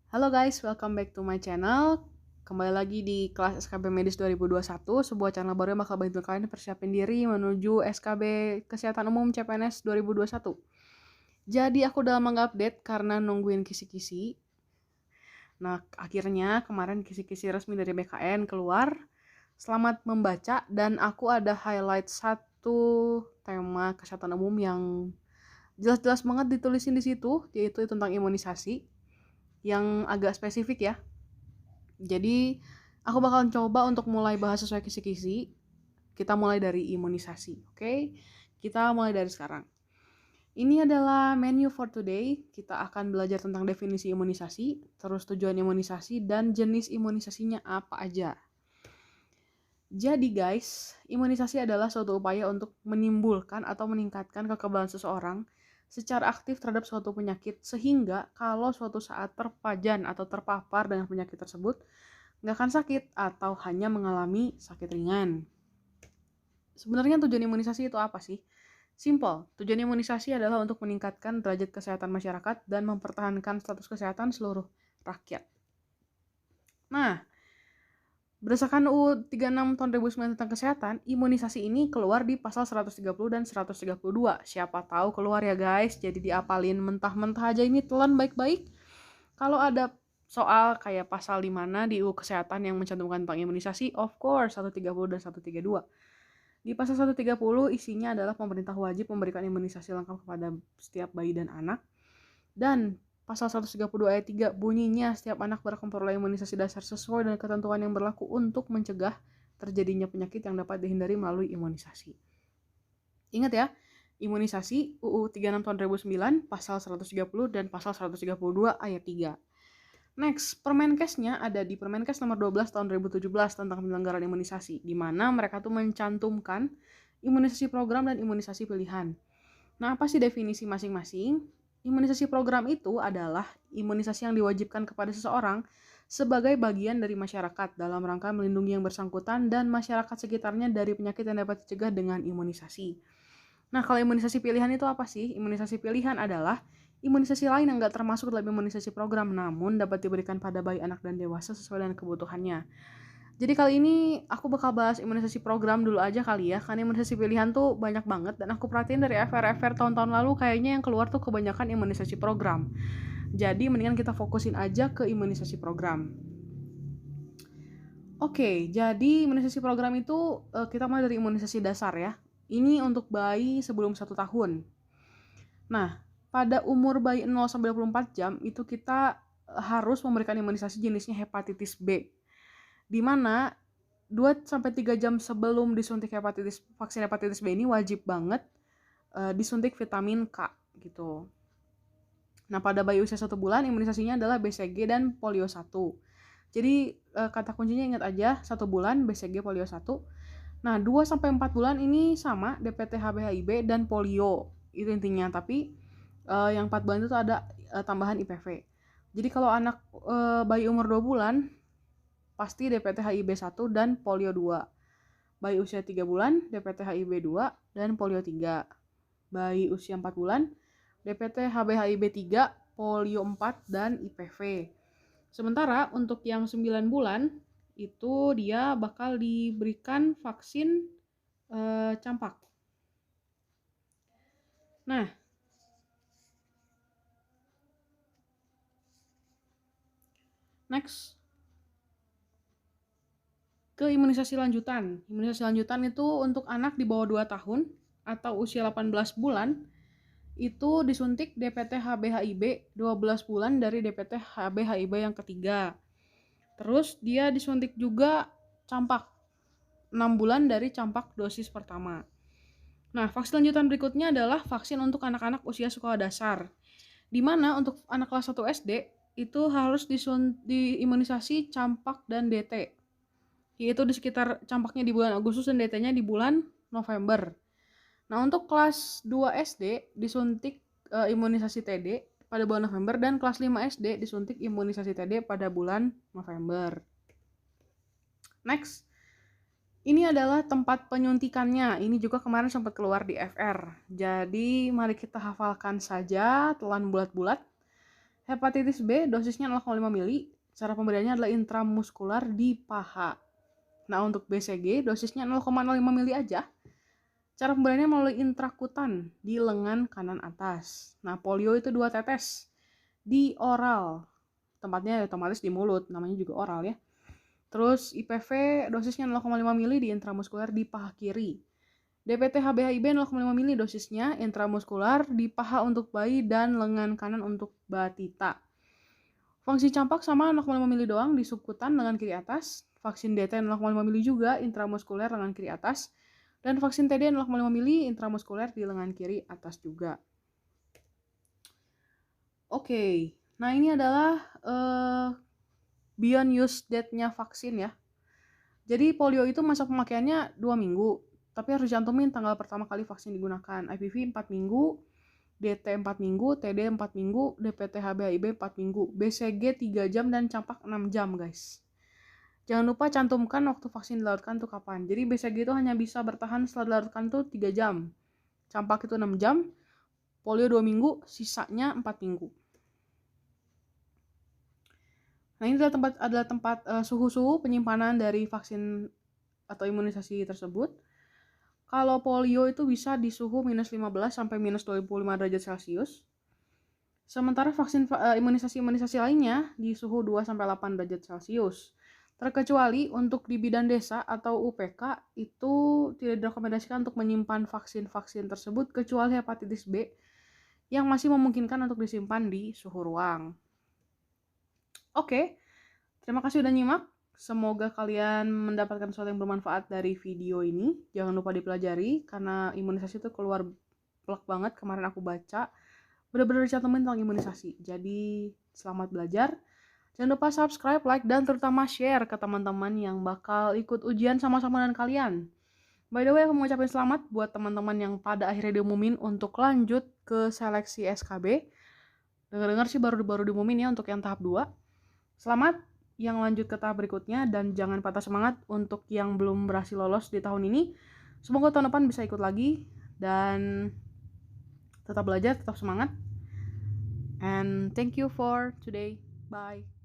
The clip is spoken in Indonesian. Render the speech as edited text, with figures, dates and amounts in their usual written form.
Halo guys, welcome back to my channel. Kembali lagi di kelas SKB Medis 2021, sebuah channel baru yang bakal bantu kalian persiapin diri menuju SKB Kesehatan Umum CPNS 2021. Jadi aku dalam mengupdate karena nungguin kisi-kisi. Nah, akhirnya kemarin kisi-kisi resmi dari BKN keluar. Selamat membaca dan aku ada highlight satu tema kesehatan umum yang jelas-jelas banget ditulisin di situ, yaitu tentang imunisasi yang agak spesifik ya. Jadi aku bakal coba untuk mulai bahas sesuai kisi-kisi. Kita mulai dari imunisasi, oke? Kita mulai dari sekarang. Ini adalah menu for today. Kita akan belajar tentang definisi imunisasi, terus tujuan imunisasi, dan jenis imunisasinya apa aja. Jadi guys, imunisasi adalah suatu upaya untuk menimbulkan atau meningkatkan kekebalan seseorang secara aktif terhadap suatu penyakit, sehingga kalau suatu saat terpajan atau terpapar dengan penyakit tersebut, nggak akan sakit atau hanya mengalami sakit ringan. Sebenarnya tujuan imunisasi itu apa sih? Simple, tujuan imunisasi adalah untuk meningkatkan derajat kesehatan masyarakat dan mempertahankan status kesehatan seluruh rakyat. Nah, berdasarkan UU 36 tahun 2009 tentang kesehatan, imunisasi ini keluar di pasal 130 dan 132. Siapa tahu keluar ya guys, jadi diapalin mentah-mentah aja ini telan baik-baik. Kalau ada soal kayak pasal di mana di UU Kesehatan yang mencantumkan tentang imunisasi, of course 130 dan 132. Di pasal 130 isinya adalah pemerintah wajib memberikan imunisasi lengkap kepada setiap bayi dan anak. Dan pasal 132 ayat 3 bunyinya setiap anak berhak memperoleh imunisasi dasar sesuai dengan ketentuan yang berlaku untuk mencegah terjadinya penyakit yang dapat dihindari melalui imunisasi. Ingat ya, imunisasi UU 36 tahun 2009 pasal 130 dan pasal 132 ayat 3. Next, Permenkesnya ada di Permenkes nomor 12 tahun 2017 tentang penyelenggaraan imunisasi, di mana mereka tuh mencantumkan imunisasi program dan imunisasi pilihan. Nah, apa sih definisi masing-masing? Imunisasi program itu adalah imunisasi yang diwajibkan kepada seseorang sebagai bagian dari masyarakat dalam rangka melindungi yang bersangkutan dan masyarakat sekitarnya dari penyakit yang dapat dicegah dengan imunisasi. Nah, kalau imunisasi pilihan itu apa sih? Imunisasi pilihan adalah imunisasi lain yang nggak termasuk dalam imunisasi program, namun dapat diberikan pada bayi, anak, dan dewasa sesuai dengan kebutuhannya. Jadi kali ini aku bakal bahas imunisasi program dulu aja kali ya, karena imunisasi pilihan tuh banyak banget, dan aku perhatiin dari FR-FR tahun-tahun lalu kayaknya yang keluar tuh kebanyakan imunisasi program. Jadi mendingan kita fokusin aja ke imunisasi program. Oke, jadi imunisasi program itu kita mulai dari imunisasi dasar ya. Ini untuk bayi sebelum 1 tahun. Nah, pada umur bayi 0-24 jam itu kita harus memberikan imunisasi jenisnya hepatitis B. Di mana 2-3 jam sebelum disuntik vaksin hepatitis B ini wajib banget disuntik vitamin K gitu. Nah, pada bayi usia 1 bulan imunisasinya adalah BCG dan polio 1. Jadi kata kuncinya ingat aja, 1 bulan BCG polio 1. Nah, 2-4 bulan ini sama DPT HBHIB dan polio. Itu intinya, tapi yang 4 bulan itu ada tambahan IPV. Jadi kalau anak bayi umur 2 bulan pasti DPT HIB 1 dan polio 2. Bayi usia 3 bulan DPT HIB 2 dan polio 3. Bayi usia 4 bulan DPT HBHIB 3, polio 4 dan IPV. Sementara untuk yang 9 bulan itu dia bakal diberikan vaksin campak. Nah, next ke imunisasi lanjutan. Imunisasi lanjutan itu untuk anak di bawah 2 tahun atau usia 18 bulan itu disuntik DPT HBHIB 12 bulan dari DPT HBHIB yang ketiga. Terus dia disuntik juga campak 6 bulan dari campak dosis pertama. Nah, vaksin lanjutan berikutnya adalah vaksin untuk anak-anak usia sekolah dasar. Di mana untuk anak kelas 1 SD itu harus diimunisasi campak dan DT. Yaitu di sekitar campaknya di bulan Agustus dan DT-nya di bulan November. Nah, untuk kelas 2 SD disuntik imunisasi TD pada bulan November dan kelas 5 SD disuntik imunisasi TD pada bulan November. Next. Ini adalah tempat penyuntikannya. Ini juga kemarin sempat keluar di FR. Jadi, mari kita hafalkan saja telan bulat-bulat. Hepatitis B dosisnya 0,5 mili. Cara pemberiannya adalah intramuskular di paha. Nah, untuk BCG dosisnya 0,05 mili aja. Cara pemberiannya melalui intrakutan di lengan kanan atas. Nah, polio itu 2 tetes di oral. Tempatnya otomatis di mulut, namanya juga oral ya. Terus IPV dosisnya 0,5 mili di intramuskular di paha kiri. DPT HBHIB 0,5 mili dosisnya intramuskular di paha untuk bayi dan lengan kanan untuk batita. Fungsi campak sama 0,5 mili doang di subkutan lengan kiri atas. Vaksin DT 0,5 mili juga intramuskuler lengan kiri atas. Dan vaksin TD 0,5 mili intramuskuler di lengan kiri atas juga. Oke, nah ini adalah beyond use date-nya vaksin ya. Jadi polio itu masa pemakaiannya 2 minggu, tapi harus cantumin tanggal pertama kali vaksin digunakan. IPV 4 minggu, DT 4 minggu, TD 4 minggu, DPT HBHIB 4 minggu, BCG 3 jam, dan campak 6 jam guys. Jangan lupa cantumkan waktu vaksin dilarutkan tuh kapan. Jadi BCG itu hanya bisa bertahan setelah dilarutkan tuh 3 jam. Campak itu 6 jam, polio 2 minggu, sisanya 4 minggu. Nah, ini adalah tempat suhu-suhu penyimpanan dari vaksin atau imunisasi tersebut. Kalau polio itu bisa di suhu minus 15 sampai minus 25 derajat Celcius. Sementara vaksin imunisasi lainnya di suhu 2 sampai 8 derajat Celcius. Terkecuali untuk di bidan desa atau UPK itu tidak direkomendasikan untuk menyimpan vaksin-vaksin tersebut kecuali hepatitis B yang masih memungkinkan untuk disimpan di suhu ruang. Oke, terima kasih udah nyimak. Semoga kalian mendapatkan sesuatu yang bermanfaat dari video ini. Jangan lupa dipelajari karena imunisasi itu keluar plek banget kemarin aku baca. Bener-bener dicantumin tentang imunisasi. Jadi selamat belajar. Jangan lupa subscribe, like, dan terutama share ke teman-teman yang bakal ikut ujian sama-sama dengan kalian. By the way, aku mau ucapin selamat buat teman-teman yang pada akhirnya diumumin untuk lanjut ke seleksi SKB. Dengar-dengar sih baru diumumin ya untuk yang tahap 2. Selamat yang lanjut ke tahap berikutnya dan jangan patah semangat untuk yang belum berhasil lolos di tahun ini. Semoga tahun depan bisa ikut lagi dan tetap belajar, tetap semangat. And thank you for today. Bye.